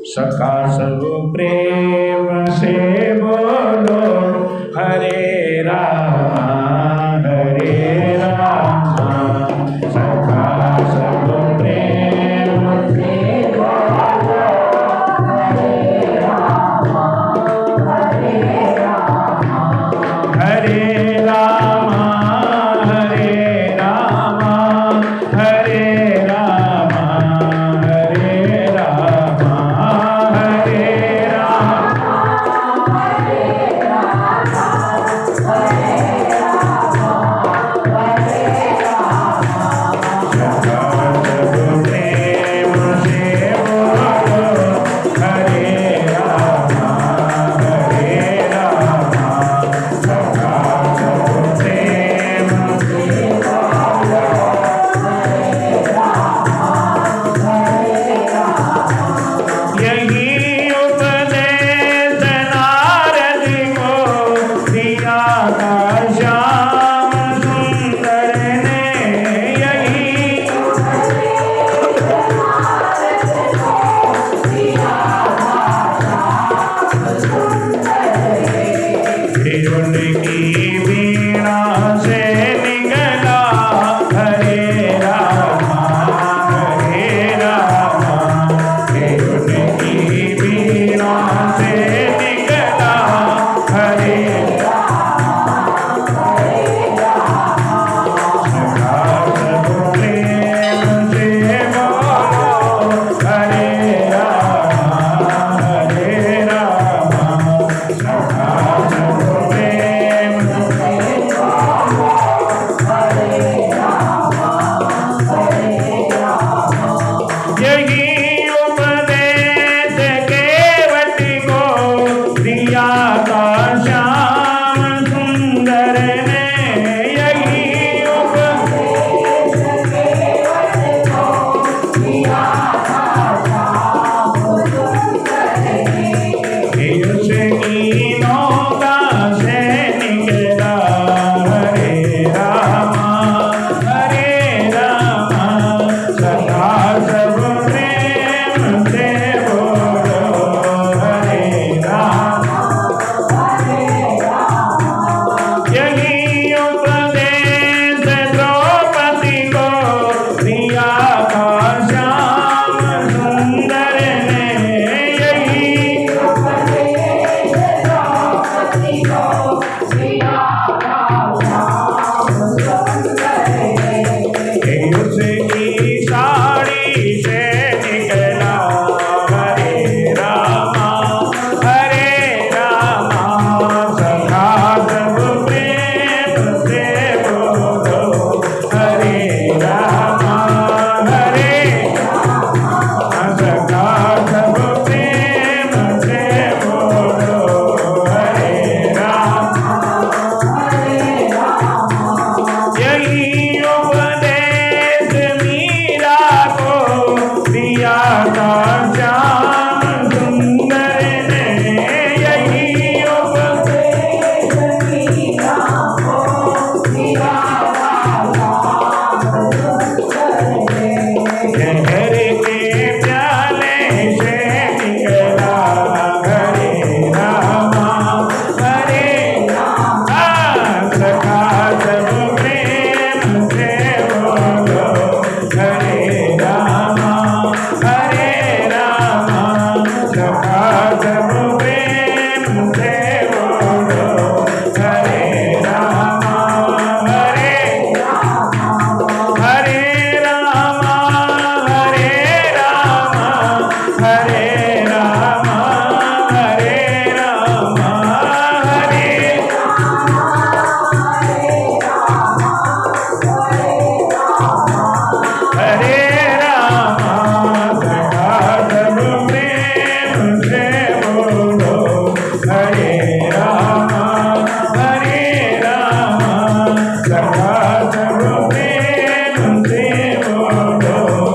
सखा सब प्रेम से बोलो हरे राम सखा सब प्रेम से बोलो हरे राम हरे राम हरे राम हरे राम हरे राम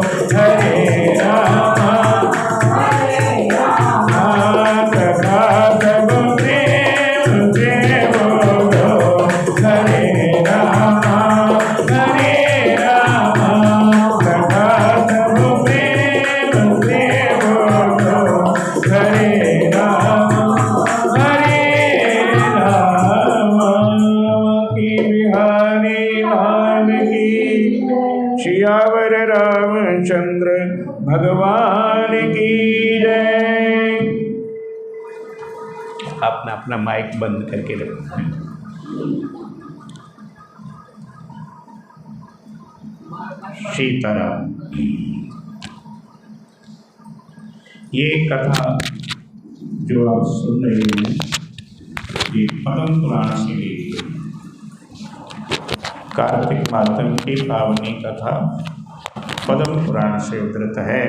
हरे राम हरे आपने अपना माइक बंद करके रखना है। सीताराम। ये कथा जो आप सुन रहे हैं ये पद्म पुराण से ली गई। कार्तिक मातम की पावनी कथा पद्म पुराण से उद्धृत है।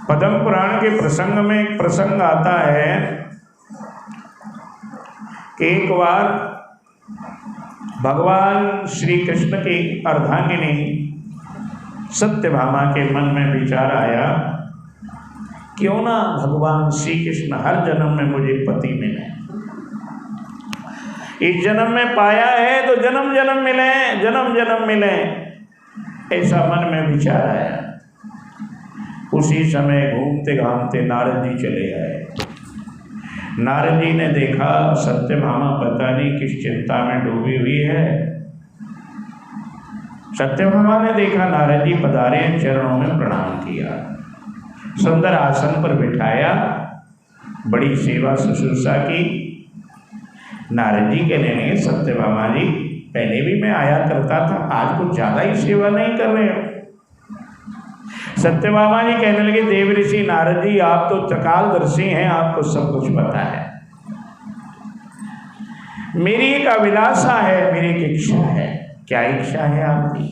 पद्म पुराण के प्रसंग में एक प्रसंग आता है कि एक बार भगवान श्री कृष्ण की अर्धांगिनी सत्यभामा के मन में विचार आया, क्यों ना भगवान श्री कृष्ण हर जन्म में मुझे पति मिले। इस जन्म में पाया है तो जन्म जन्म मिले, जन्म जन्म मिले, ऐसा मन में विचार आया। उसी समय घूमते घामते नारद जी चले आए। नारद जी ने देखा सत्यभामा पता नहीं किस चिंता में डूबी हुई है। सत्यभामा ने देखा नारद जी पधारे, चरणों में प्रणाम किया, सुंदर आसन पर बिठाया, बड़ी सेवा शुश्रूषा की। नारद जी कहने लगे, सत्यभामा जी पहले भी मैं आया करता था, आज कुछ ज्यादा ही सेवा नहीं कर रहे हो। सत्यभामा जी कहने लगे, देव ऋषि नारद जी आप तो त्रिकालदर्शी हैं, आपको सब कुछ पता है। मेरी एक अभिलाषा है, मेरी एक इच्छा है। क्या इच्छा है आपकी?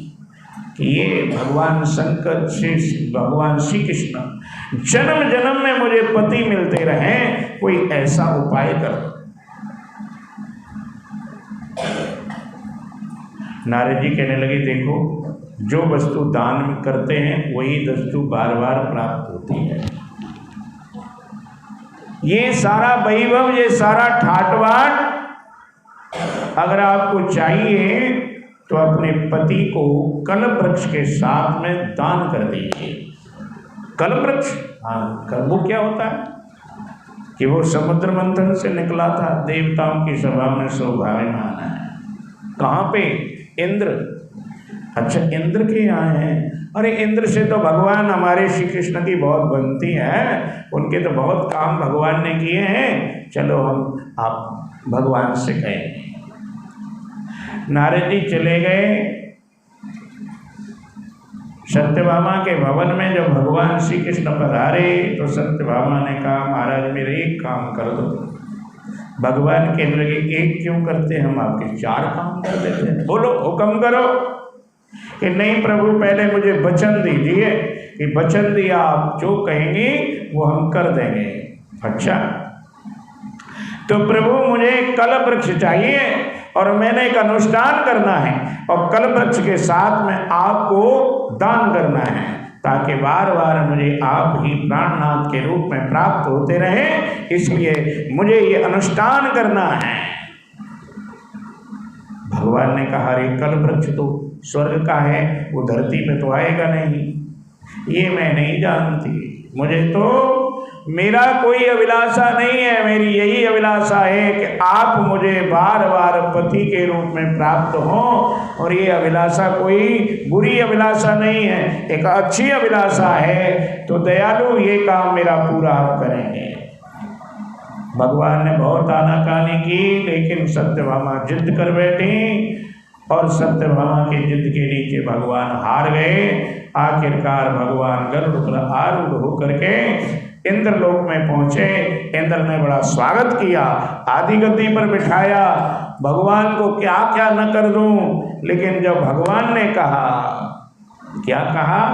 कि ये भगवान शंकर से भगवान श्री कृष्ण जन्म जन्म में मुझे पति मिलते रहें, कोई ऐसा उपाय करो। नारद जी कहने लगे, देखो जो वस्तु दान करते हैं वही वस्तु बार बार प्राप्त होती है। ये सारा वैभव, ये सारा ठाटबाट अगर आपको चाहिए तो अपने पति को कल्प वृक्ष के साथ में दान कर दीजिए। कल्प वृक्ष, हाँ, वो क्या होता है कि वो समुद्र मंथन से निकला था, देवताओं की सभा में शोभायमान है। कहाँ पे? इंद्र। अच्छा, इंद्र के यहाँ है। अरे इंद्र से तो भगवान हमारे श्री कृष्ण की बहुत बनती है, उनके तो बहुत काम भगवान ने किए हैं, चलो हम आप भगवान से कहेंगे। नारद जी चले गए सत्यभामा के भवन में। जब भगवान श्री कृष्ण पधारे तो सत्यभामा ने कहा, महाराज मेरे एक काम कर दो। भगवान कहने लगे, एक क्यों करते, हम आपके 4 काम कर देते हैं। बोलो, हुक्म करो। कि नहीं प्रभु, पहले मुझे वचन दीजिए कि वचन दिया आप जो कहेंगे वो हम कर देंगे। अच्छा, तो प्रभु मुझे कल्प वृक्ष चाहिए और मैंने एक अनुष्ठान करना है और कल्प वृक्ष के साथ में आपको दान करना है, ताकि बार बार मुझे आप ही प्राणनाथ के रूप में प्राप्त होते रहे, इसलिए मुझे ये अनुष्ठान करना है। भगवान ने कहा, अरे कल्प वृक्ष तो स्वर्ग का है, वो धरती पे तो आएगा नहीं, ये मैं नहीं जानती। मुझे तो मेरा कोई अभिलाषा नहीं है, मेरी यही अभिलाषा है कि आप मुझे बार बार पति के रूप में प्राप्त हो। और ये अभिलाषा कोई बुरी अभिलाषा नहीं है, एक अच्छी अभिलाषा है। तो दयालु, ये काम मेरा पूरा आप करेंगे। भगवान ने बहुत आनाकानी की, लेकिन सत्यभामा जिद कर बैठी और सत्यभामा की जिद के नीचे भगवान हार गए। आखिरकार भगवान गरुड़ पर आरूढ़ होकर के इंद्रलोक में पहुंचे। इंद्र ने बड़ा स्वागत किया, आदि गति पर बिठाया। भगवान को क्या क्या न कर दूं, लेकिन जब भगवान ने कहा, क्या कहा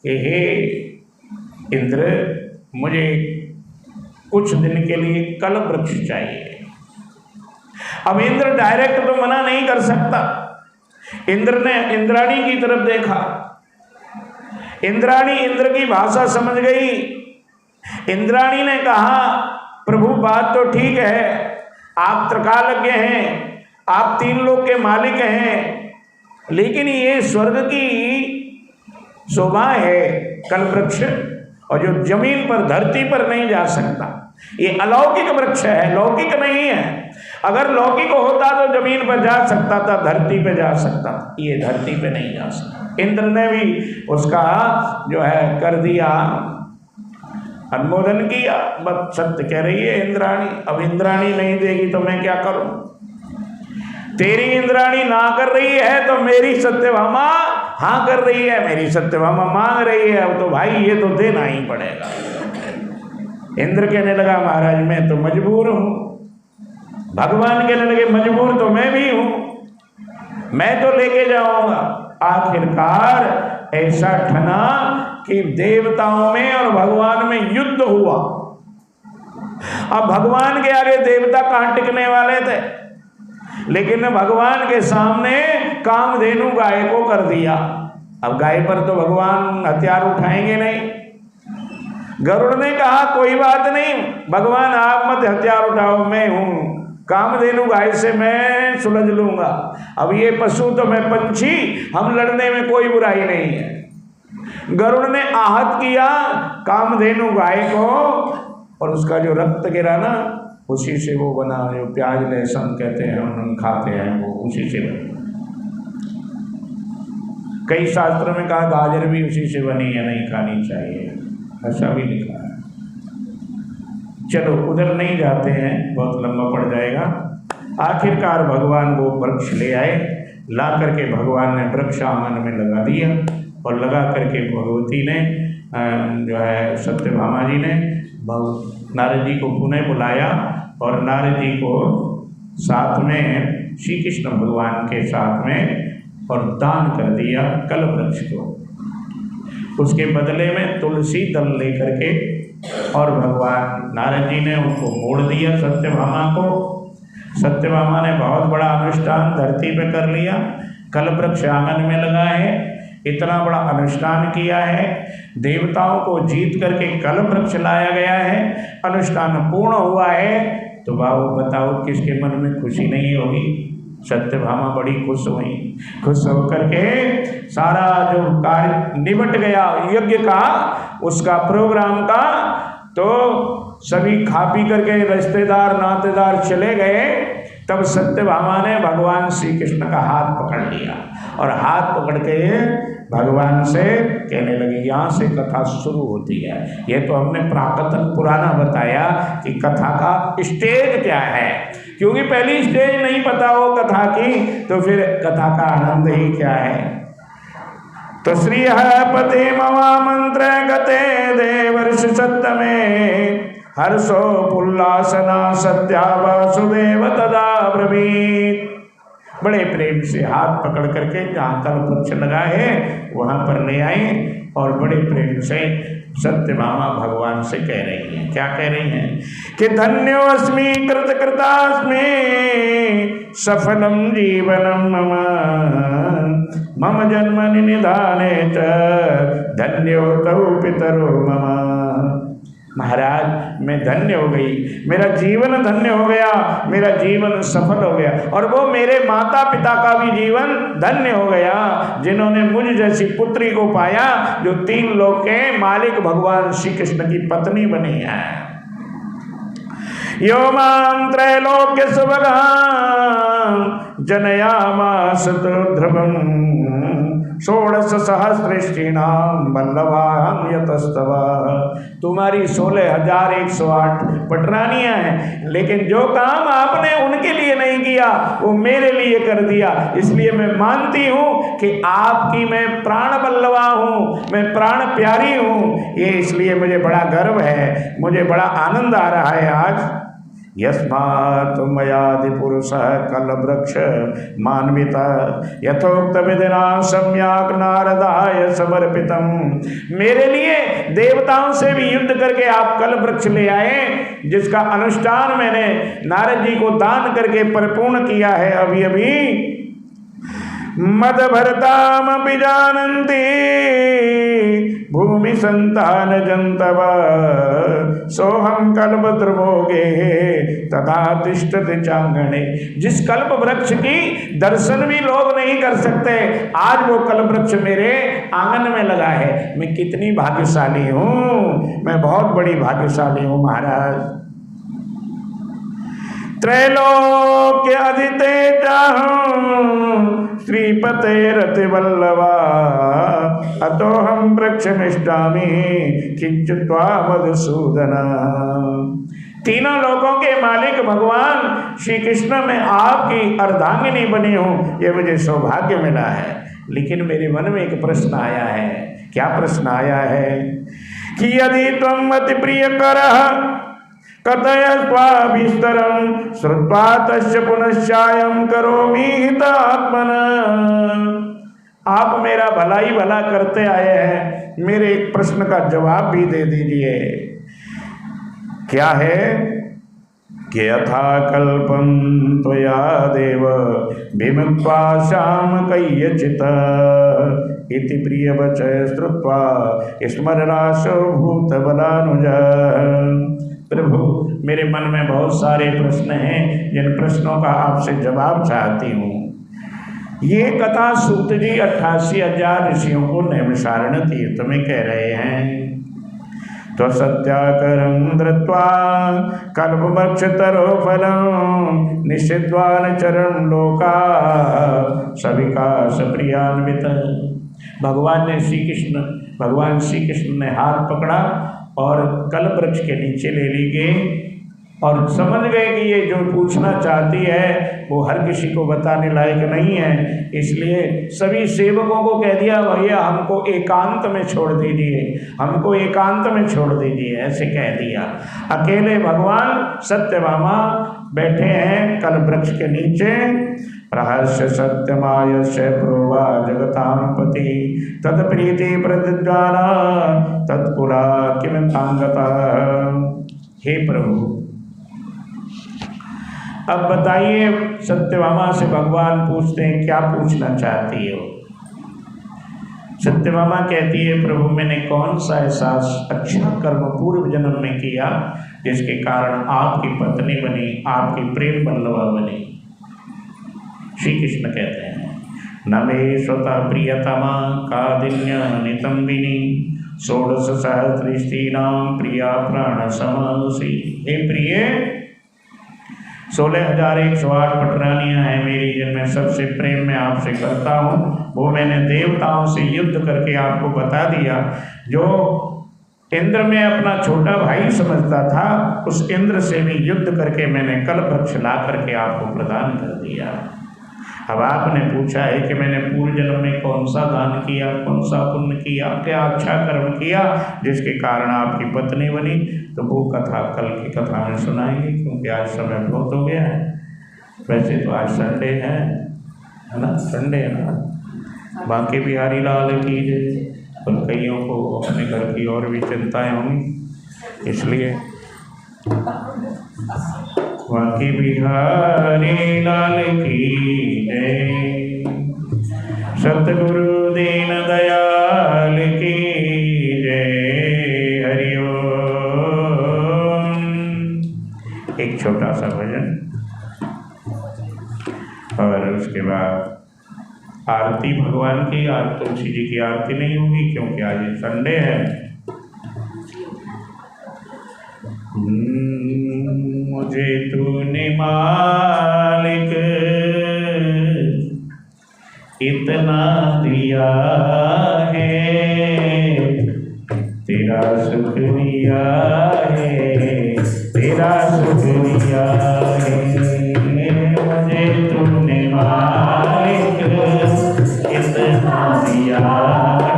कि हे इंद्र, मुझे कुछ दिन के लिए कल्प वृक्ष चाहिए। अब इंद्र डायरेक्ट तो मना नहीं कर सकता। इंद्र ने इंद्राणी की तरफ देखा। इंद्राणी इंद्र की भाषा समझ गई। इंद्राणी ने कहा, प्रभु बात तो ठीक है, आप त्रिकालज्ञ हैं, आप 3 लोक के मालिक हैं, लेकिन ये स्वर्ग की शोभा है कल्प वृक्ष, और जो जमीन पर धरती पर नहीं जा सकता। ये अलौकिक वृक्ष है, लौकिक नहीं है। अगर लौकिक होता तो जमीन पर जा सकता था, धरती पे जा सकता था, ये धरती पे नहीं जा सकता। इंद्र ने भी उसका जो है कर दिया अनुमोदन किया। बस सत्य कह रही है इंद्राणी, अब इंद्राणी नहीं देगी तो मैं क्या करूं? तेरी इंद्राणी ना कर रही है तो मेरी सत्यभामा हाँ कर रही है, मेरी सत्यभामा मांग रही है, अब तो भाई ये तो देना ही पड़ेगा। इंद्र कहने लगा महाराज मैं तो मजबूर हूं। भगवान कहने लगे मजबूर तो मैं भी हूं, मैं तो लेके जाऊंगा। आखिरकार ऐसा ठना कि देवताओं में और भगवान में युद्ध हुआ। अब भगवान के आगे देवता कहां टिकने वाले थे, लेकिन भगवान के सामने कामधेनु गाय को कर दिया। अब गाय पर तो भगवान हथियार उठाएंगे नहीं। गरुड़ ने कहा कोई बात नहीं भगवान आप मत हथियार उठाओ, मैं हूं कामधेनु गाय से मैं सुलझ लूंगा। अब ये पशु तो मैं पंछी, हम लड़ने में कोई बुराई नहीं है। गरुड़ ने आहत किया कामधेनु गाय को और उसका जो रक्त गिरा ना उसी से वो बना, जो प्याज लहसुन कहते हैं हम खाते हैं वो उसी से बना। कई शास्त्रों में कहा गाजर भी उसी से बनी है, नहीं खानी चाहिए, ऐसा भी लिखा है। चलो उधर नहीं जाते हैं, बहुत लंबा पड़ जाएगा। आखिरकार भगवान वो वृक्ष ले आए, ला करके भगवान ने वृक्ष आंगन में लगा दिया और लगा करके भगवती ने जो है सत्यभामा जी ने नारद जी को पुनः बुलाया और नारद जी को साथ में श्री कृष्ण भगवान के साथ में और दान कर दिया कल वृक्ष को। उसके बदले में तुलसी दल लेकर के और भगवान नारद जी ने उनको मोड़ दिया सत्यभामा को। सत्यभामा ने बहुत बड़ा अनुष्ठान धरती पे कर लिया, कल वृक्ष आंगन में लगा है, इतना बड़ा अनुष्ठान किया है, देवताओं को जीत करके कल वृक्ष लाया गया है, अनुष्ठान पूर्ण हुआ है। तो बाबू बताओ किसके मन में खुशी नहीं होगी? सत्यभामा बड़ी खुश हुई। खुश होकर के सारा जो कार्य निबट गया यज्ञ का, उसका प्रोग्राम का, तो सभी खा पी करके रिश्तेदार नातेदार चले गए। तब सत्यभामा ने भगवान श्री कृष्ण का हाथ पकड़ लिया और हाथ पकड़ के भगवान से कहने लगी, यहाँ से कथा शुरू होती है। ये तो हमने प्राकथन पुराना बताया कि कथा का स्टेज क्या है, क्योंकि पहली स्टेज नहीं पता हो कथा की तो फिर कथा का आनंद ही क्या है। तो श्री पते ममा मंत्र गते देवर्षि सत्तमे हर्षो पुल्लासना सत्या वासुदेव तदा ब्रवीत। बड़े प्रेम से हाथ पकड़ करके जहाँ कल वृक्ष लगा है वहाँ पर ले आए और बड़े प्रेम से सत्यभामा भगवान से कह रही हैं। क्या कह रही हैं कि धन्योस्मि कृतकृतास्मि सफलम जीवनम मम मम जन्मनि निधाने च धन्यो तौ पितरो मम। महाराज मैं धन्य हो गई, मेरा जीवन धन्य हो गया, मेरा जीवन सफल हो गया और वो मेरे माता पिता का भी जीवन धन्य हो गया जिन्होंने मुझ जैसी पुत्री को पाया जो 3 लोक के मालिक भगवान श्री कृष्ण की पत्नी बनी है। यो मां त्रैलोक्य सुभगां जनयामास ध्रुवम् षोडश सहस्रेष्ठीणां वल्लभां यतस्तव। तुम्हारी 16,108 पटरानियां हैं, लेकिन जो काम आपने उनके लिए नहीं किया वो मेरे लिए कर दिया। इसलिए मैं मानती हूँ कि आपकी मैं प्राण बल्लवा हूँ, मैं प्राण प्यारी हूँ। ये इसलिए मुझे बड़ा गर्व है, मुझे बड़ा आनंद आ रहा है आज। यस्मात् मयादि पुरुषः कलवृक्ष मान्विता यथोक्त विधिना सम्यक् नारदाय समर्पितम। मेरे लिए देवताओं से भी युद्ध करके आप कलवृक्ष ले आए, जिसका अनुष्ठान मैंने नारद जी को दान करके परिपूर्ण किया है अभी अभी। मद भरतामपि जानन्ति भूमि संतान जंतव सोहम कल्प द्रवोगे तथा तिष्ठति चांगणे। जिस कल्प वृक्ष की दर्शन भी लोग नहीं कर सकते, आज वो कल्प वृक्ष मेरे आंगन में लगा है। मैं कितनी भाग्यशाली हूँ, मैं बहुत बड़ी भाग्यशाली हूँ महाराज। त्रैलोक्य अधिते चाहूं श्रीपते रतिवल्लभा अतो हम वृक्षमिष्टामि किंचित्वा मधुसूदन। तीनों लोकों के मालिक भगवान श्री कृष्ण में आपकी अर्धांगिनी बनी हूं, ये मुझे सौभाग्य मिला है। लेकिन मेरे मन में एक प्रश्न आया है। क्या प्रश्न आया है कि यदि त्वं अति प्रिय करः कथय स्वाभिस्तरं श्रुत्वा तस्य पुनश्चायं करोमि हितात्मना। आप मेरा भला ही भला करते आए हैं, मेरे एक प्रश्न का जवाब भी दे दीजिए। क्या है कि यथा कल्पं त्वया देव विमुक्त्वा श्याम कय्यचित् इति प्रियवचः श्रुत्वा स्मरणाशो भूतबलानुज। प्रभु, मेरे मन में बहुत सारे प्रश्न हैं, जिन प्रश्नों का आपसे जवाब चाहती हूँ। ये कथा सूत जी 88,000 ऋषियों को नैमिषारण्य तीर्थ में कह रहे हैं। तो सत्याकरं धृत्वा कल्पवृक्षतरो फलं निषिद्वान् चरण लोका सविकास प्रियान्वित। भगवान श्री कृष्ण ने हाथ पकड़ा और कल्प वृक्ष के नीचे ले ली गए और समझ गए कि ये जो पूछना चाहती है वो हर किसी को बताने लायक नहीं है। इसलिए सभी सेवकों को कह दिया, भैया हमको एकांत में छोड़ दीजिए, हमको एकांत में छोड़ दीजिए, ऐसे कह दिया। अकेले भगवान सत्यभामा बैठे हैं कल्प वृक्ष के नीचे। रहस्य सत्यमायस्य प्रोवा जगतांपति तत्प्रीति प्रतिज्ञाना तत्कुला किमतांगता। हे प्रभु, अब बताइए, सत्यभामा से भगवान पूछते हैं क्या पूछना चाहती हो। सत्यभामा कहती है, प्रभु मैंने कौन सा ऐसा अच्छा कर्म पूर्व जन्म में किया जिसके कारण आपकी पत्नी बनी, आपकी प्रेम बल्लवा बनी। श्री कृष्ण कहते हैं, न मे स्वतः प्रियतमा कादिन्य नितंबिनी षोडश सहस्रीणाम प्रिया प्राण समानुषी। हे प्रिय, 16,108 पटरानियाँ हैं मेरी, जिनमें सबसे प्रेम मैं आपसे करता हूँ। वो मैंने देवताओं से युद्ध करके आपको बता दिया। जो इंद्र में अपना छोटा भाई समझता था, उस इंद्र से भी युद्ध करके मैंने कल्प वृक्ष ला करके आपको प्रदान कर दिया। अब आपने पूछा है कि मैंने पूर्व जन्म में कौन सा दान किया, कौन सा पुण्य किया, क्या अच्छा कर्म किया जिसके कारण आपकी पत्नी बनी। तो वो कथा कल की कथा में सुनाएंगे, क्योंकि आज समय बहुत हो गया है। वैसे तो आज संडे है ना, संडे है ना। बांके बिहारी लाल की जय। और कईयों को अपने घर की और भी चिंताएं होंगी, इसलिए बांके बिहारी लाल की जय। सतगुरु दीन दयाल की जय। हरि ओम। एक छोटा सा भजन और उसके बाद आरती भगवान की। आज तुलसी जी की आरती नहीं होगी क्योंकि आज संडे है। मुझे तूने मालिक इतना दिया है, तेरा शुक्रिया है, तेरा शुक्रिया है। मुझे तूने मालिक इतना दिया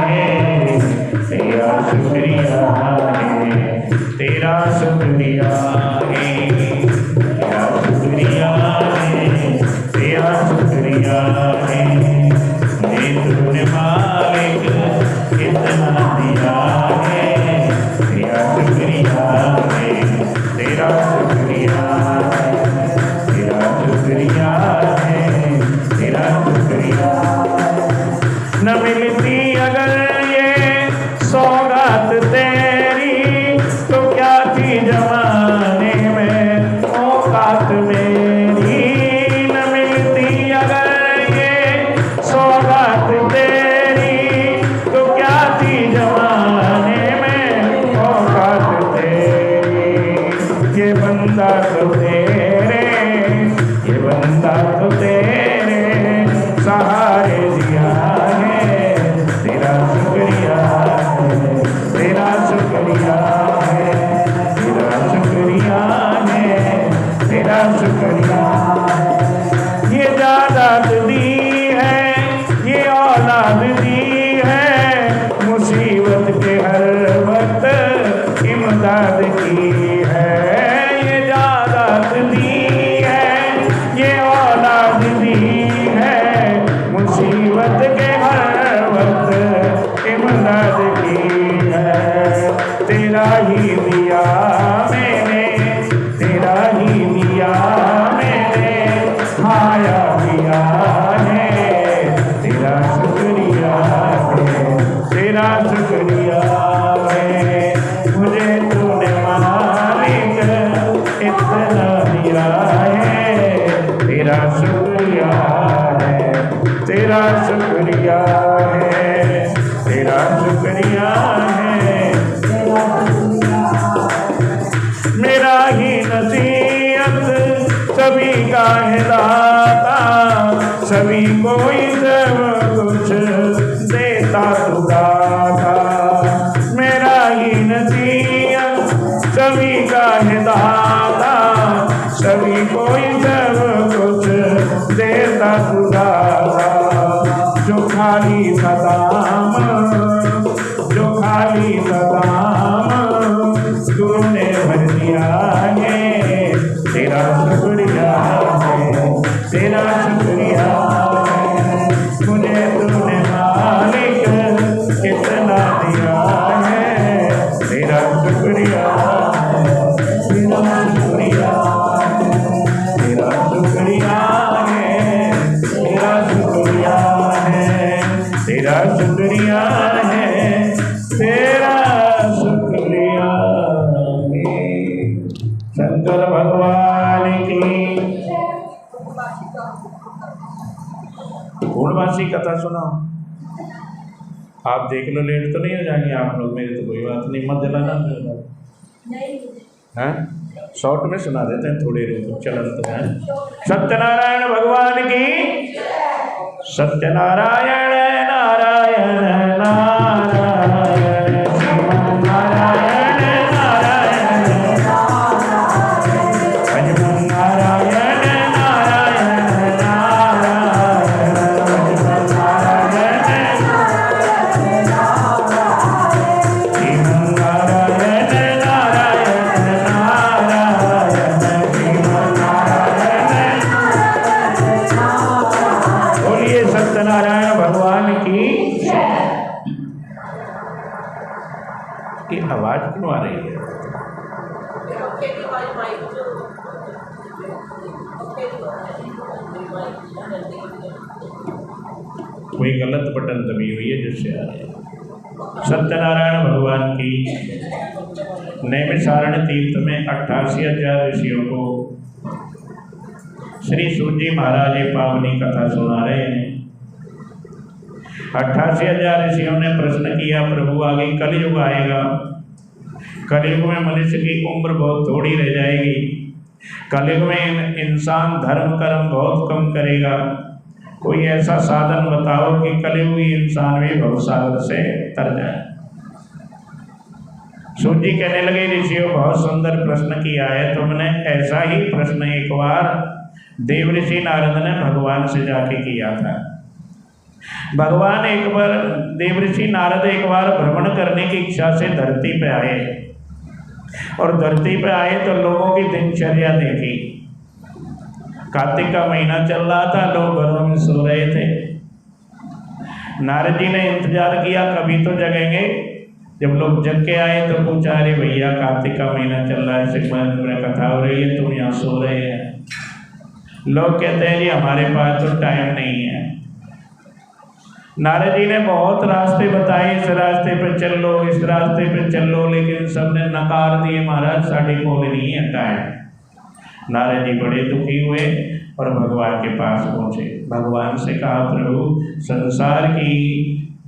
है, तेरा शुक्रिया है, तेरा शुक्रिया है, तेरा शुक्रिया है, तेरा शुक्रिया है। मुझे तूने मालिक इतना दिया है, तेरा शुक्रिया दिया मैंने, तेरा ही दिया मैंने, खाया दिया है, तेरा शुक्रिया है, तेरा शुक्रिया है। मुझे तूने मालिक इतना दिया है, तेरा शुक्रिया है, तेरा शुक्रिया है, तेरा शुक्रिया है। मेरा ही नसीहत सभी का है दाता, सभी को सब कुछ देता तू दाता। मेरा ही नसीहत सभी का है दाता, सभी को सब कुछ देता तू दाता। जो खाली सदाम, जो खाली सदाम तूने भर दिया है, तेरा शुक्रिया है, तेरा शुक्रिया है। मुझे तूने मालिक कितना दिया है, तेरा शुक्रिया है, तेरा शुक्रिया है, तेरा शुक्रिया है, तेरा शुक्रिया है, तेरा शुक्रिया है, तेरा शुक्रिया है। शंकर भगवान की। पूर्णवासी कथा सुना। आप देख लो, लेट तो नहीं हो जाएंगे आप लोग, मेरी तो कोई बात नहीं, मत जलाना है। शॉर्ट में सुना देते हैं, थोड़ी रुको, चलन तो है। सत्यनारायण भगवान की। सत्यनारायण नारायण नारायण, नारायण नारायण, भजमन नारायण नारायण नारायण, भजमन नारायण, श्रीमन नारायण नारायण नारायण, श्रीमन नारायण। बोलिए सत्यनारायण भगवान की। आवाज क्यों आ रही है? कोई गलत बटन दबी हुई है जिससे आ रही है। सत्यनारायण भगवान की। नैमिषारण्य तीर्थ में 88,000 ऋषियों को श्री सूजी महाराज पावनी कथा सुना रहे हैं। 88,000 ऋषियों ने प्रश्न किया, प्रभु आगे कलयुग आएगा, कलयुग में मनुष्य की उम्र बहुत थोड़ी रह जाएगी, कलयुग में इंसान धर्म कर्म बहुत कम करेगा, कोई ऐसा साधन बताओ कि कलयुगी इंसान भी भवसागर से तर जाए। सूजी कहने लगे, ऋषियों बहुत सुंदर प्रश्न किया है तुमने। ऐसा ही प्रश्न एक बार देवऋषि नारद ने भगवान से जाके किया था। भगवान एक बार, देवऋषि नारद एक बार भ्रमण करने की इच्छा से धरती पे आए, और धरती पे आए तो लोगों की दिनचर्या देखी। कार्तिक का महीना चल रहा था, लोग घरों में सो रहे थे। नारद जी ने इंतजार किया कभी तो जगेंगे। जब लोग जग के आए तो पूछा, अरे भैया कार्तिक का महीना चल रहा है, सिख कथा हो रही है, तुम यहाँ सो रहे हैं। लोग कहते हैं जी हमारे पास तो टाइम नहीं है। नारद जी ने बहुत रास्ते बताए, इस रास्ते पे चल लो, इस रास्ते पे चल लो, लेकिन सबने नकार दिए, महाराज साढ़े कोल नहीं है टाइम। नारद जी बड़े दुखी हुए और भगवान के पास पहुंचे। भगवान से कहा, प्रभु संसार की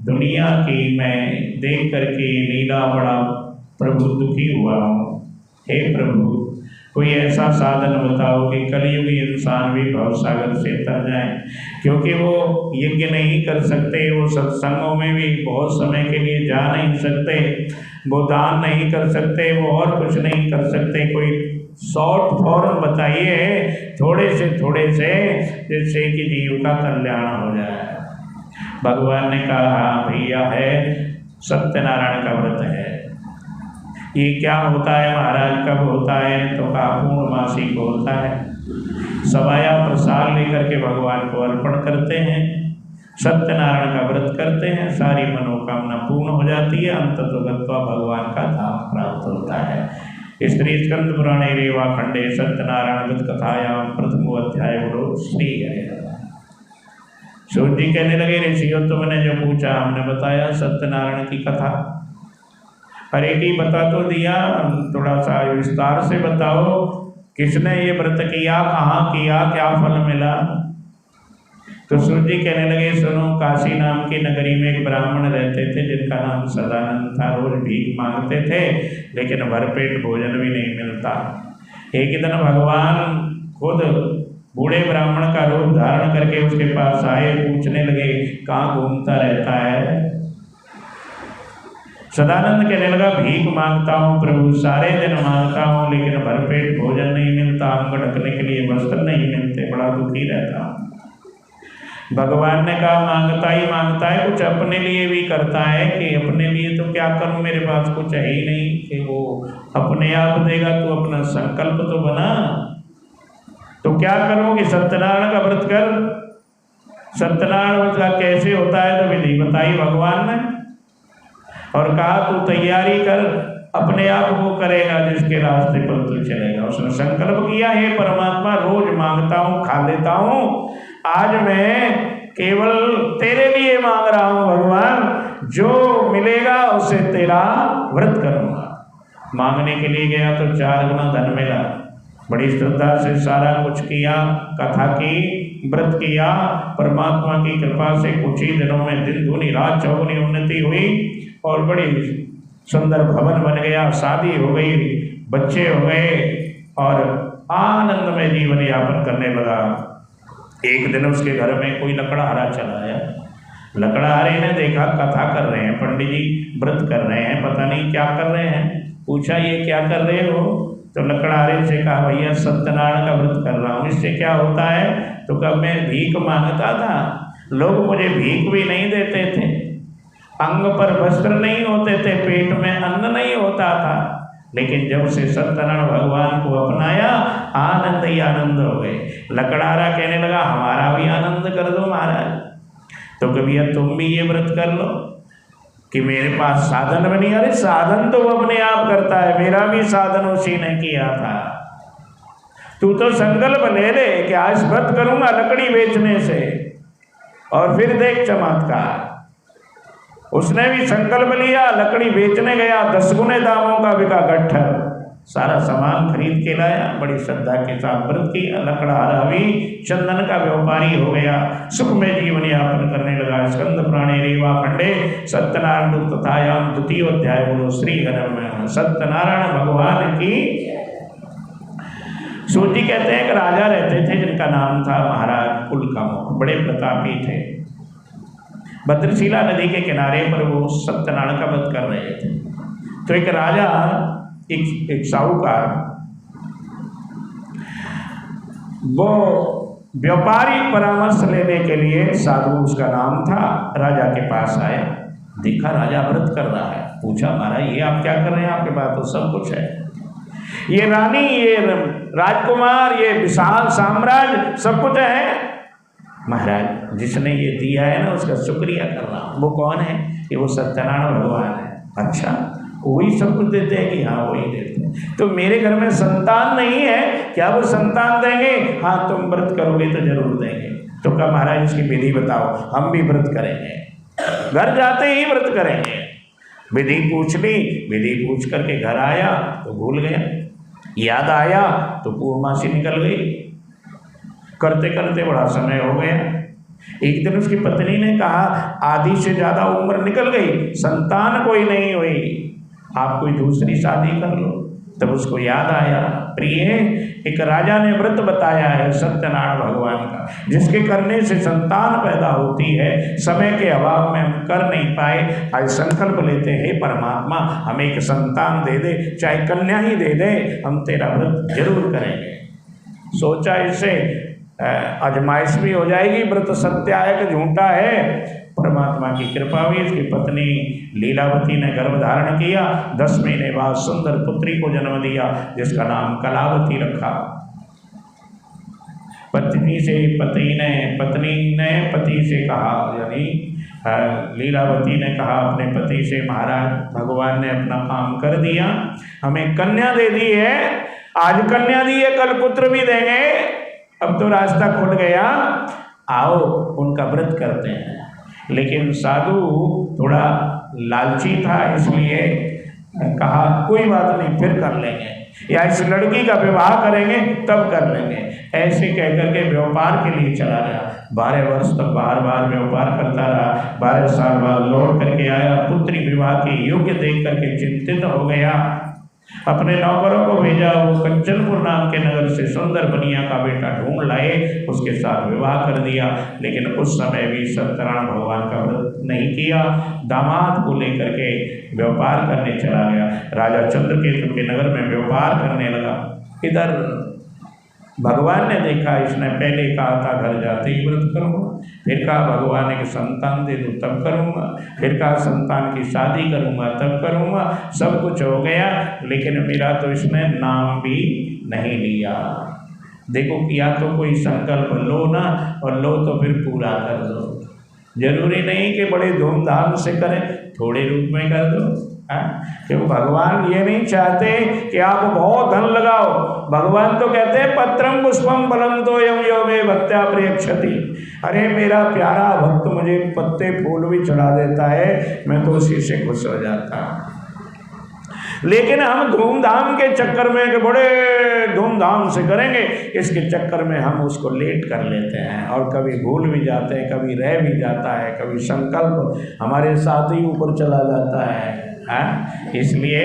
दुनिया की मैं देख करके लीला बड़ा प्रभु दुखी हुआ हूँ। हे प्रभु कोई ऐसा साधन बताओ कि कलयुगी इंसान भी भवसागर से तर जाए, क्योंकि वो यज्ञ नहीं कर सकते, वो सत्संगों में भी बहुत समय के लिए जा नहीं सकते, वो दान नहीं कर सकते, वो और कुछ नहीं कर सकते। कोई शॉर्ट फॉर्म बताइए थोड़े से जिससे कि जीव का कल्याण हो जाए। भगवान ने कहा, भैया है सत्यनारायण का व्रत है। ये क्या होता है महाराज, कब होता है? तो कहा पूर्णमासी को होता है। सवाया प्रसाद लेकर के भगवान को अर्पण करते हैं। सत्यनारायण का व्रत करते हैं, सारी मनोकामना पूर्ण हो जाती है, अंततः गत्वा भगवान का धाम प्राप्त होता है। स्त्री स्कंद पुराणे रेवा खंडे सत्यनारायण व्रत कथायां प्रथमो अध्याय बोलो श्री हरे। सूर्य जी कहने लगे, ऋषियों तुमने जो पूछा हमने बताया सत्यनारायण की कथा। अरे की बता तो दिया, थोड़ा सा विस्तार से बताओ, किसने ये व्रत किया, कहाँ किया, क्या फल मिला। तो सूर्य जी कहने लगे, सुनो, काशी नाम की नगरी में एक ब्राह्मण रहते थे जिनका नाम सदानंद था। रोज भीख मांगते थे लेकिन भरपेट भोजन भी नहीं मिलता। एक दिन भगवान खुद बूढ़े ब्राह्मण का रूप धारण करके उसके पास आए, पूछने लगे, कहाँ घूमता रहता है। सदानंद कहने लगा, भीख मांगता हूँ प्रभु, सारे दिन मांगता हूँ लेकिन भरपेट भोजन नहीं मिलता, अंग ढकने के लिए वस्त्र नहीं मिलते, बड़ा दुखी रहता हूँ। भगवान ने कहा, मांगता है, कुछ अपने लिए भी करता है कि अपने लिए तो क्या करूं, मेरे पास कुछ है ही नहीं कि वो अपने आप देगा, तो अपना संकल्प तो बना। तो क्या करूं कि सत्यनारायण का व्रत कर। सत्यनारायण व्रत का कैसे होता है तो विधि बताई भगवान ने और कहा, तू तैयारी कर, अपने आप वो करेगा जिसके रास्ते पर तू चलेगा। उसने संकल्प किया, हे परमात्मा, रोज मांगता हूँ, खा लेता हूँ, आज मैं केवल तेरे लिए मांग रहा हूँ भगवान, जो मिलेगा उसे तेरा व्रत करूँगा। मांगने के लिए गया तो 4 गुना धन मिला। बड़ी श्रद्धा से सारा कुछ किया, कथा की, व्रत किया, परमात्मा की कृपा से कुछ ही दिनों में दिन दूनी रात चौगुनी उन्नति हुई और बड़ी सुंदर भवन बन गया, शादी हो गई, बच्चे हो गए और आनंद में जीवन यापन करने लगा। एक दिन उसके घर में कोई लकड़हारा चला आया। लकड़हारे ने देखा कथा कर रहे हैं, पंडित जी व्रत कर रहे हैं, पता नहीं क्या कर रहे हैं। पूछा, ये क्या कर रहे हो? तो लकड़हारे से कहा, भैया सत्यनारायण का व्रत कर रहा हूँ। इससे क्या होता है? तो कब मैं भीख मांगता था, लोग मुझे भीख भी नहीं देते थे, अंग पर वस्त्र नहीं होते थे, पेट में अन्न नहीं होता था, लेकिन जब से सत्यनारायण भगवान को अपनाया, आनंद ही आनंद हो गए। लकड़हारा कहने लगा, हमारा भी आनंद कर दो महाराज। तो कभी तुम भी ये व्रत कर लो कि मेरे पास साधन बनी। अरे साधन तो वो अपने आप करता है, मेरा भी साधन उसी ने किया था। तू तो संकल्प ले ले कि आज व्रत करूंगा लकड़ी बेचने से, और फिर देख चमत्कार। उसने भी संकल्प लिया, लकड़ी बेचने गया, 10 गुने दामों का बिका गट्ठर, सारा सामान खरीद के लाया, बड़ी श्रद्धा के साथ व्रत किया। लकड़हारा भी चंदन का व्यापारी हो गया, सुख में जीवन यापन करने लगा। स्कंद पुराणे रेवा खंडे सत्यनारायण कथायाम द्वितीय अध्याय बोलो श्री हरि। सत्यनारायण भगवान की। सूर्य जी कहते हैं कि राजा रहते थे जिनका नाम था महाराज कुलकामुख, बड़े प्रतापी थे। भद्रशिला नदी के किनारे पर वो सत्यनारायण का व्रत कर रहे थे। तो एक राजा, एक साहूकार, वो व्यापारी परामर्श लेने के लिए, साधु उसका नाम था, राजा के पास आया। देखा राजा व्रत कर रहा है, पूछा, महाराज ये आप क्या कर रहे हैं? आपके पास तो सब कुछ है, ये रानी, ये राजकुमार, ये विशाल साम्राज्य, सब कुछ है। महाराज जिसने ये दिया है ना उसका शुक्रिया कर रहा हूँ। वो कौन है? कि वो सत्यनारायण भगवान है। अच्छा, वही सब कुछ देते हैं? कि हाँ वही देते हैं। तो मेरे घर में संतान नहीं है, क्या वो संतान देंगे? हाँ, तुम व्रत करोगे तो जरूर देंगे। तो कहा महाराज इसकी विधि बताओ, हम भी व्रत करेंगे। घर जाते ही व्रत करेंगे। विधि पूछ ली, विधि पूछ करके घर आया तो भूल गया, याद आया तो पूर्णमासी निकल गई। करते करते बड़ा समय हो गया। एक दिन उसकी पत्नी ने कहा, आधी से ज्यादा उम्र निकल गई, संतान कोई नहीं हुई, आप कोई दूसरी शादी कर लो। तब उसको याद आया, प्रिय एक राजा ने व्रत बताया है सत्यनारायण भगवान का, जिसके करने से संतान पैदा होती है। समय के अभाव में हम कर नहीं पाए, आज संकल्प लेते हैं, परमात्मा हमें एक संतान दे दे, चाहे कन्या ही दे दे, हम तेरा व्रत जरूर करेंगे। सोचा इससे आजमाइश भी हो जाएगी, व्रत सत्य है कि झूठा है। परमात्मा की कृपा हुई, इसकी पत्नी लीलावती ने गर्भ धारण किया। 10 महीने बाद सुंदर पुत्री को जन्म दिया, जिसका नाम कलावती रखा। पत्नी ने पति से कहा, यानी लीलावती ने कहा अपने पति से, महाराज भगवान ने अपना काम कर दिया, हमें कन्या दे दी है, आज कन्या दी है कल पुत्र भी देंगे, अब तो रास्ता खुल गया, आओ उनका व्रत करते हैं। लेकिन साधु थोड़ा लालची था, इसलिए कहा कोई बात नहीं, फिर कर लेंगे, या इस लड़की का विवाह करेंगे तब कर लेंगे। ऐसे कहकर के व्यापार के लिए चला गया। 12 वर्ष तक बार बार व्यापार करता रहा। 12 साल बाद लौट करके आया, पुत्री विवाह के योग्य देख करके चिंतित हो गया। अपने नौकरों को भेजा, वो कंचनपुर नाम के नगर से सुंदर बनिया का बेटा ढूंढ लाए, उसके साथ विवाह कर दिया। लेकिन उस समय भी सत्यनारायण भगवान का व्रत नहीं किया, दामाद को लेकर के व्यापार करने चला गया। राजा चंद्रकेतु के नगर में व्यापार करने लगा। इधर भगवान ने देखा, इसने पहले कहा था घर जाते ही व्रत करूँगा, फिर कहा भगवान एक संतान दे दो तब करूँगा, फिर कहा संतान की शादी करूँगा तब करूँगा, सब कुछ हो गया, लेकिन मेरा तो इसने नाम भी नहीं लिया। देखो, या तो कोई संकल्प लो ना, और लो तो फिर पूरा कर दो। जरूरी नहीं कि बड़े धूमधाम से करें, थोड़े रूप में कर दो। क्योंकि भगवान ये नहीं चाहते कि आप बहुत धन लगाओ। भगवान तो कहते हैं पत्रम पुष्पम फलम तो यम यो मे भक्त्या प्रेक्षति। अरे मेरा प्यारा भक्त मुझे पत्ते फूल भी चढ़ा देता है, मैं तो उसी से खुश हो जाता। लेकिन हम धूमधाम के चक्कर में कि बड़े धूमधाम से करेंगे, इसके चक्कर में हम उसको लेट कर लेते हैं, और कभी भूल भी जाते हैं, कभी रह भी जाता है, कभी संकल्प हमारे साथ ही ऊपर चला जाता है। इसलिए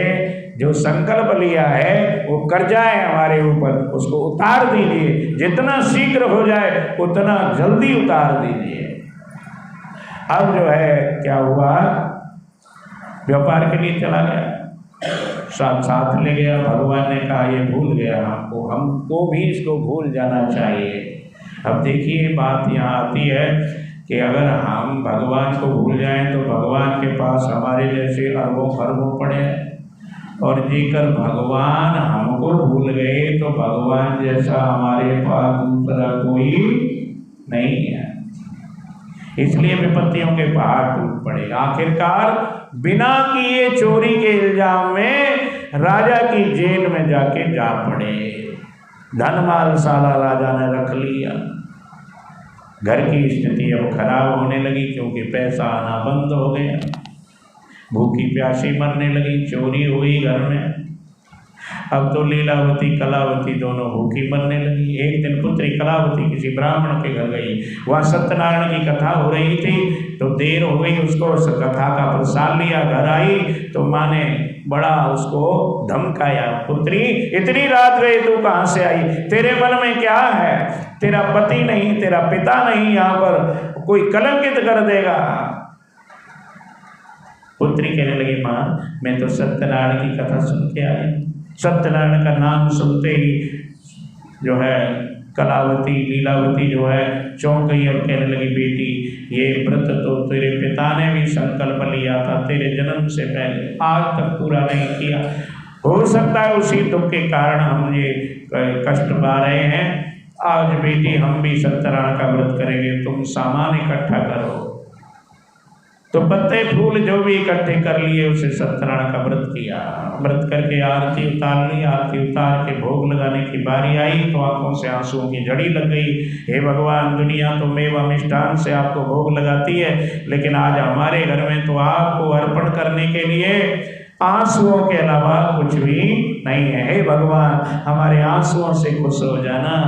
जो संकल्प लिया है वो कर जाए हमारे ऊपर, उसको उतार दीजिए, जितना शीघ्र हो जाए उतना जल्दी उतार दीजिए। अब जो है क्या हुआ, व्यापार के लिए चला गया, साथ ले गया। भगवान ने कहा ये भूल गया हमको भी इसको भूल जाना चाहिए। अब देखिए बात यहाँ आती है कि अगर हम भगवान को भूल जाएं तो भगवान के पास हमारे जैसे अरबों खरबों पड़े हैं, और जेकर भगवान हमको भूल गए तो भगवान जैसा हमारे पास दूसरा कोई नहीं है। इसलिए विपत्तियों के पहाड़ टूट पड़े। आखिरकार बिना किए चोरी के इल्जाम में राजा की जेल में जाके जा पड़े। धनमाल साला राजा ने रख लिया। घर की स्थिति अब खराब होने लगी, क्योंकि पैसा आना बंद हो गया, भूखी प्यासी मरने लगी, चोरी हुई घर में। अब तो लीलावती कलावती दोनों भूखी मरने लगी। एक दिन पुत्री कलावती किसी ब्राह्मण के घर गई, वहाँ सत्यनारायण की कथा हो रही थी, तो देर हो गई, उसको उस कथा का प्रसाद लिया, घर आई तो माँ ने बड़ा उसको धमकाया, पुत्री इतनी रात गई तू कहाँ से आई, तेरे मन में क्या है, तेरा पति नहीं, तेरा पिता नहीं, यहाँ पर कोई कलंकित कर देगा। पुत्री कहने लगी, माँ मैं तो सत्यनारायण की कथा सुन के आई। सत्यनारायण का नाम सुनते ही जो है कलावती लीलावती जो है चौंक गई और कहने लगी, बेटी ये व्रत तो तेरे पिता ने भी संकल्प लिया था तेरे जन्म से पहले, आज तक पूरा नहीं किया। हो सकता है उसी दुख के कारण हम ये कष्ट पा रहे हैं। आज बेटी हम भी सत्यनारायण का व्रत करेंगे, तुम सामान इकट्ठा करो। तो पत्ते फूल जो भी इकट्ठे कर लिए उसे सत्यनारायण का व्रत किया। व्रत करके आरती उतार ली। आरती उतार के भोग लगाने की बारी आई तो आंखों से आंसुओं की झड़ी लग गई। हे भगवान, दुनिया तो मेवा मिष्ठान से आपको भोग लगाती है, लेकिन आज हमारे घर में तो आपको अर्पण करने के लिए आंसुओं के अलावा कुछ भी नहीं है। हे भगवान, हमारे आंसुओं से खुश हो जाना।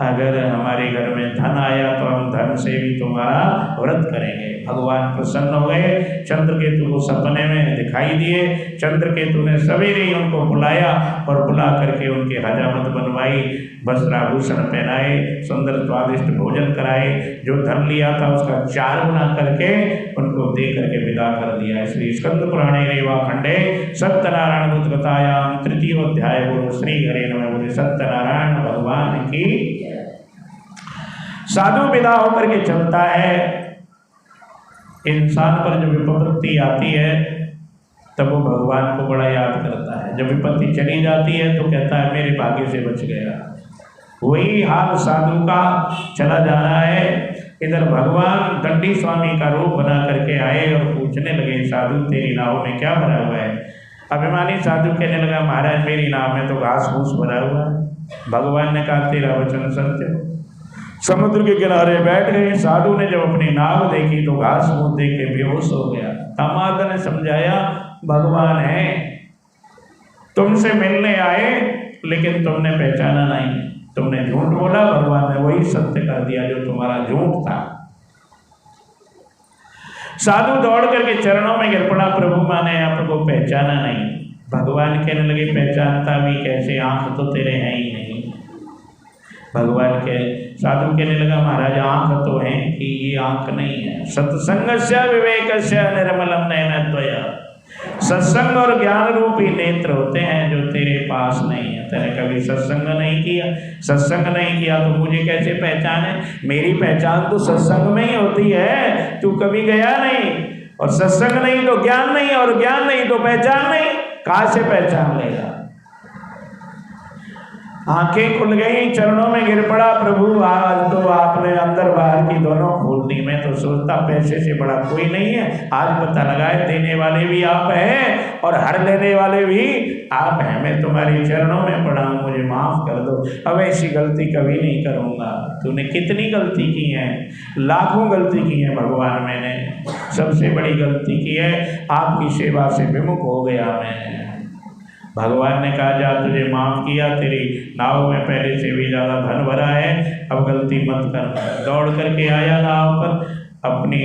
अगर हमारे घर में धन आया तो हम धन से भी तुम्हारा व्रत करेंगे। भगवान प्रसन्न हो गए। चंद्रकेतु को सपने में दिखाई दिए। चंद्रकेतु ने सवेरे ही उनको बुलाया और बुला करके उनकी हजामत बनवाई, वस्त्राभूषण पहनाए, सुंदर स्वादिष्ट भोजन कराए। जो धन लिया था उसका 4 गुना करके उनको दे करके विदा कर दिया। श्री स्कंद पुराणे रेवा खंडे सत्यनारायण भूत कथायाम 3 अध्याय बोलो श्री हरे नमः। बोले सत्यनारायण भगवान की। साधु विदा होकर के चलता है। इंसान पर जब विपत्ति आती है तब वो भगवान को बड़ा याद करता है। जब विपत्ति चली जाती है तो कहता है मेरे भाग्य से बच गया। वही हाल साधु का चला जा रहा है। इधर भगवान दंडी स्वामी का रूप बना करके आए और पूछने लगे, साधु तेरी नाव में क्या भरा हुआ है? अभिमानी साधु कहने लगा, महाराज मेरी नाव में तो घास फूस भरा हुआ है। भगवान ने कहा, तेरा वचन सत्य हो। समुद्र के किनारे बैठ गए। साधु ने जब अपनी नाव देखी तो घास फूस देख के बेहोश हो गया। दामाद ने समझाया, भगवान है, तुमसे मिलने आए लेकिन तुमने पहचाना नहीं, तुमने झूठ बोला, भगवान ने वही सत्य कर दिया जो तुम्हारा झूठ था। साधु दौड़ करके चरणों में गिर पड़ा, प्रभु मैंने आपको पहचाना नहीं। भगवान कहने लगे, पहचानता भी कैसे, आंख तो तेरे हैं ही नहीं। भगवान के साधु कहने लगा, महाराज आंख तो है कि ये आंख नहीं है। सत्संगस्य विवेकस्य निर्मलम नयनद्वया, सत्संग और ज्ञान रूपी नेत्र होते हैं जो तेरे पास नहीं है। तेने कभी सत्संग नहीं किया, सत्संग नहीं किया तो मुझे कैसे पहचाने? मेरी पहचान तो सत्संग में ही होती है, तू कभी गया नहीं। और सत्संग नहीं तो ज्ञान नहीं, और ज्ञान नहीं तो पहचान नहीं, कहाँ से पहचान लेगा? आंखें खुल गई, चरणों में गिर पड़ा, प्रभु आज तो आपने अंदर बाहर की दोनों खोल दी। मैं तो सोचता पैसे से बड़ा कोई नहीं है, आज पता लगाए देने वाले भी आप हैं और हर लेने वाले भी आप हैं। मैं तुम्हारे चरणों में पड़ा हूँ, मुझे माफ कर दो, अब ऐसी गलती कभी नहीं करूँगा। तूने कितनी गलती की है, लाखों गलती की है भगवान, मैंने सबसे बड़ी गलती की है, आपकी सेवा से विमुख हो गया मैं। भगवान ने कहा, जा तुझे माफ किया, तेरी नाव में पहले से भी ज़्यादा धन भरा है, अब गलती मत कर। दौड़ करके आया नाव पर, अपनी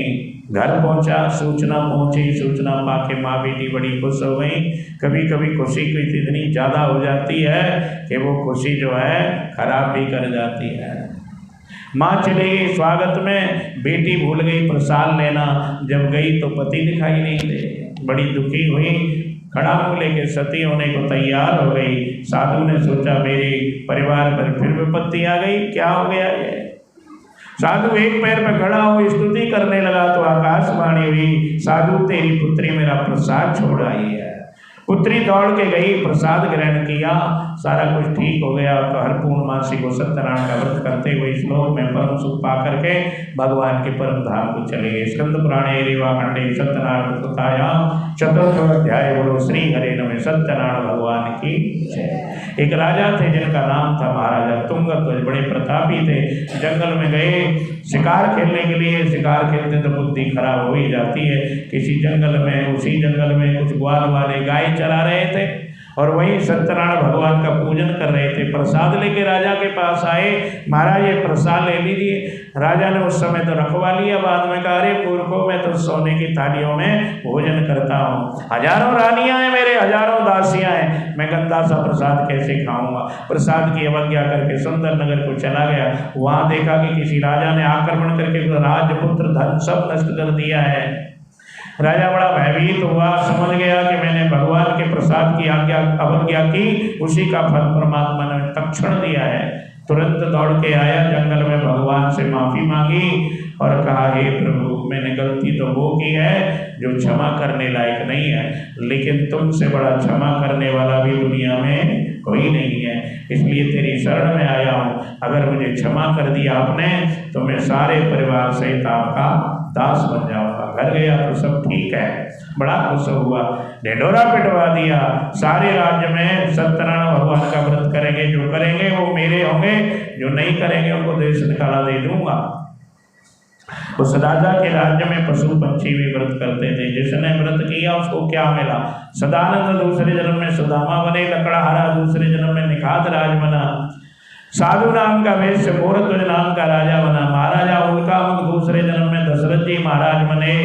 घर पहुंचा, सूचना पहुंची, सूचना पाके माँ बेटी बड़ी खुश हो गई। कभी कभी खुशी की इतनी ज़्यादा हो जाती है कि वो खुशी जो है खराब भी कर जाती है। माँ चली गई स्वागत में, बेटी भूल गई प्रसाद लेना, जब गई तो पति दिखाई नहीं दे, बड़ी दुखी हुई, खड़ा मुँह लेके सती होने को तैयार हो गई। साधु ने सोचा मेरे परिवार पर फिर विपत्ति आ गई, क्या हो गया ये? साधु एक पैर में खड़ा हो स्तुति करने लगा तो आकाशवाणी हुई, साधु तेरी पुत्री मेरा प्रसाद छोड़ आई है। पुत्री दौड़ के गई, प्रसाद ग्रहण किया, सारा कुछ ठीक हो गया। तो हर पूर्णमासी को सत्यनारायण का व्रत करते हुए श्लोक में परम सुख पा करके भगवान के परम धाम को चले गए। स्कंद पुराणे रेवाखंडे सत्यनारायण सुतायाम चतुर्थ अध्याय। बोलो श्री हरे नमः, सत्यनारायण भगवान की जय। एक राजा थे जिनका नाम था महाराजा तुंगध्वज, बड़े प्रतापी थे। जंगल में गए शिकार खेलने के लिए, शिकार खेलते तो बुद्धि खराब हो ही जाती है। किसी जंगल में, उसी जंगल में कुछ ग्वाल वाले गाय चरा रहे थे और वहीं सत्यनारायण भगवान का पूजन कर रहे थे। प्रसाद लेके राजा के पास आए, महाराज ये प्रसाद ले लीजिए। राजा ने उस समय तो रखवा लिया, बाद में कहा, अरे मूर्खों, मैं तो सोने की थालियों में भोजन करता हूँ, हजारों रानियां हैं मेरे, हजारों दासियां हैं, मैं गंदा सा प्रसाद कैसे खाऊंगा? प्रसाद की अवज्ञा करके सुंदर नगर को चला गया। वहां देखा कि किसी राजा ने आक्रमण करके राजपुत्र धन सब नष्ट कर दिया है। राजा बड़ा भयभीत हुआ, समझ गया कि मैंने भगवान के प्रसाद की अवज्ञा की, उसी का फल परमात्मा ने तक्षण दिया है। तुरंत दौड़ के आया, जंगल में भगवान से माफी मांगी और कहा, हे प्रभु, मैंने गलती तो वो की है जो क्षमा करने लायक नहीं है, लेकिन तुमसे बड़ा क्षमा करने वाला भी दुनिया में कोई नहीं है, इसलिए तेरी शरण में आया हूँ। अगर मुझे क्षमा कर दिया आपने तो मैं सारे परिवार सहित आपका दास बन जाऊंगा। घर गया तो सब ठीक है, बड़ा खुश हुआ, ढिंढोरा पिटवा दिया। सारे राज्य में सत्यनारायण भगवान का व्रत करेंगे, जो करेंगे वो मेरे होंगे, जो नहीं करेंगे उनको देश निकाला दे दूंगा। उस राजा के राज्य में पशु पंछी भी व्रत करते थे। जिसने व्रत किया उसको क्या मिला? सदानंद दूसरे जन्म में सुदामा बने, लकड़ाहारा दूसरे जन्म में निखात राज बना, साधु नाम का वैश्य मोरध्वज नाम का राजा बना, महाराजा उल्कामुख दूसरे जन्म में दशरथ जी महाराज बने,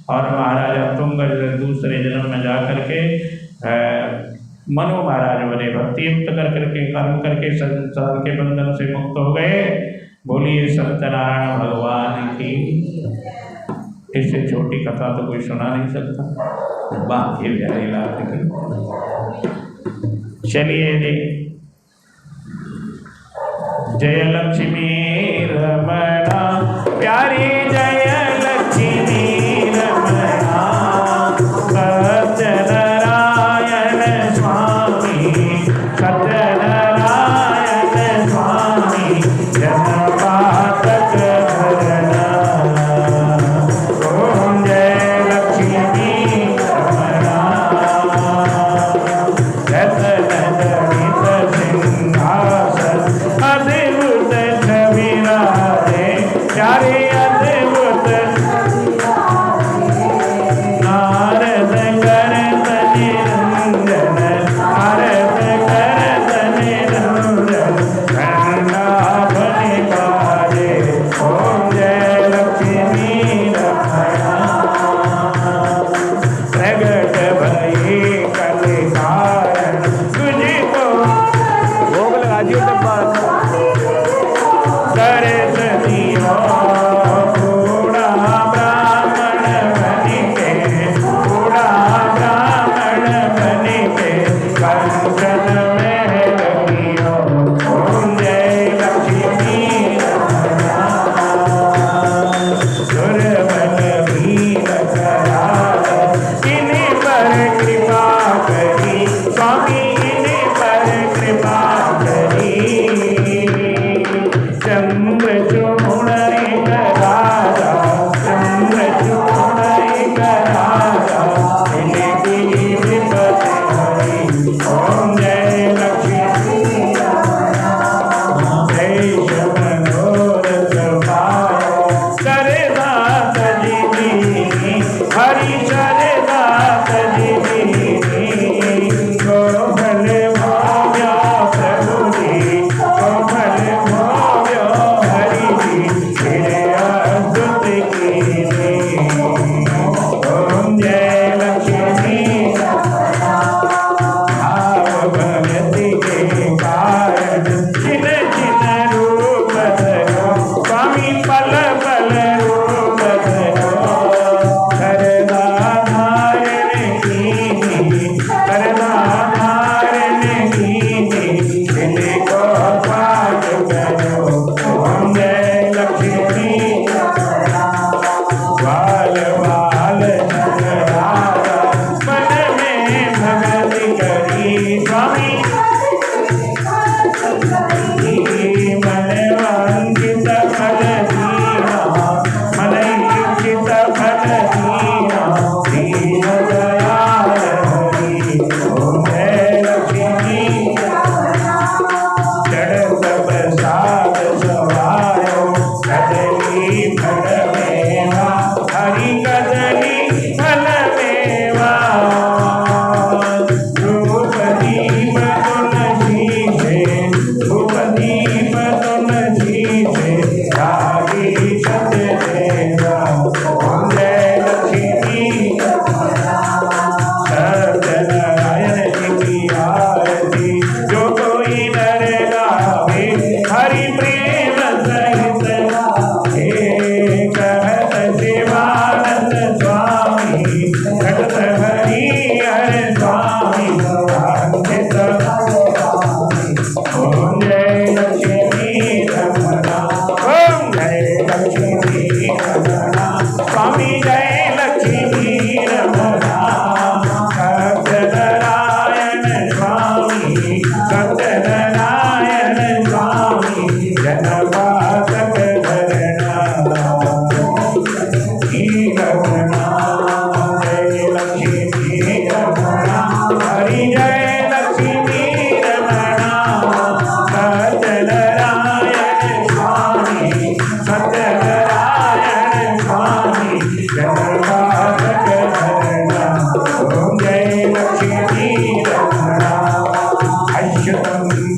और महाराजा तुंगध्वज दूसरे जन्म में जाकर के मनु महाराज बने। भक्ति युक्त कर करके कर्म करके संसार के बंधन से मुक्त हो गए। बोलिए सत्यनारायण भगवान की। इससे छोटी कथा तो कोई सुना नहीं सकता। बाकी प्यारी लाल की। चलिए जी, जय लक्ष्मी रमणा प्यारी, जय लक्ष्मी रमणा, सत्यनारायण स्वामी, सत्यनारायण स्वामी।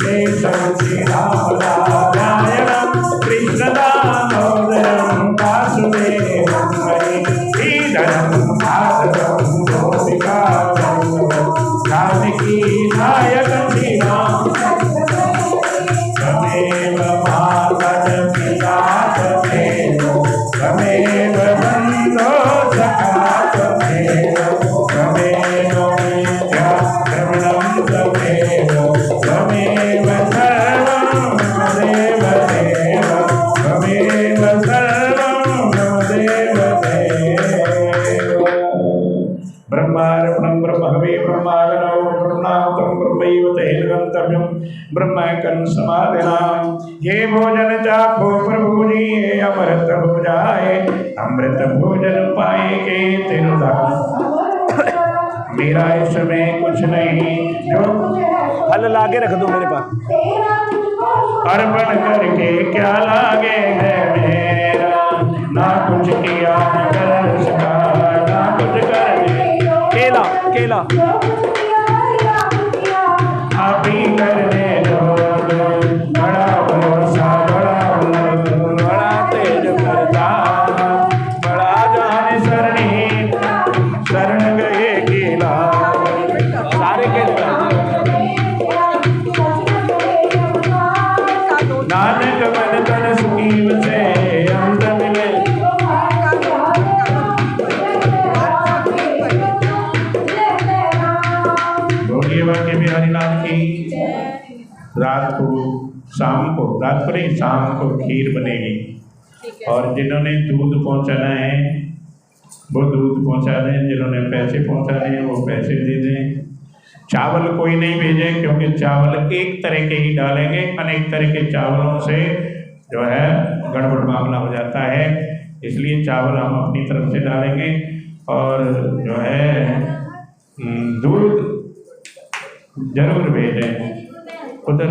केशव श्रीरामनारायणं कृष्णदामोदरं वासुदेवं हरे श्रीधरं माधवं गोपिकावल्लभं जानकी नायकं श्रीराम त्वमेव मातरपिता त्वमेव त्वमेव बन्धो सखा त्वमेव त्वमेव विद्या द्रविणं त्वमेव त्वमेव सर्वं ममदेव देव त्वमेव सर्वं ममदेव देव ब्रह्मार्पणं ब्रह्मवे ब्रह्मागणो ब्रह्माहुतं ब्रह्मैव तेन गन्तव्यं ब्रह्मकं समाधिना ये भोजन चाखो प्रभु जी ये अमृत हो जाए अमृत भोजन पाए के तिरुदान मेरा इसमें कुछ नहीं जो फल लाके रख दो मेरे पास। अर्पण करके क्या लागे है मेरा ना कुछ किया न कर सका ना कुछ करने केला केला आप ही करने दो बड़ा भरोसा बड़ा बड़ा तेज करता बड़ा जान सरणी शरण गए केला सारे केले नानक मन तन सुखी बसे अंत मिले भोगी वाक्य बिहारी लाल की रात को शाम को खीर बनेगी और जिन्होंने दूध पहुंचाना है वो दूध पहुंचा दें जिन्होंने पैसे पहुंचाने हैं वो पैसे दे दें चावल कोई नहीं भेजे क्योंकि चावल एक तरह के ही डालेंगे अनेक तरह के चावलों से जो है गड़बड़ मामला हो जाता है इसलिए चावल हम अपनी तरफ से डालेंगे और जो है दूध जरूर भेजें उधर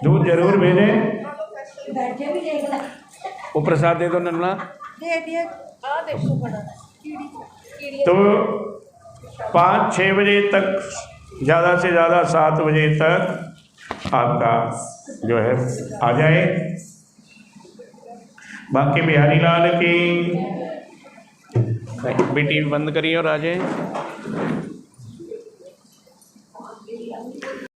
दूध जरूर भेजें वो प्रसाद दे दो नन्ना। तो 5-6 बजे तक ज़्यादा से ज़्यादा 7 बजे तक आपका जो है आ जाए। बाकी बिहारी लाल की बेटी बंद करिए और आ जाए।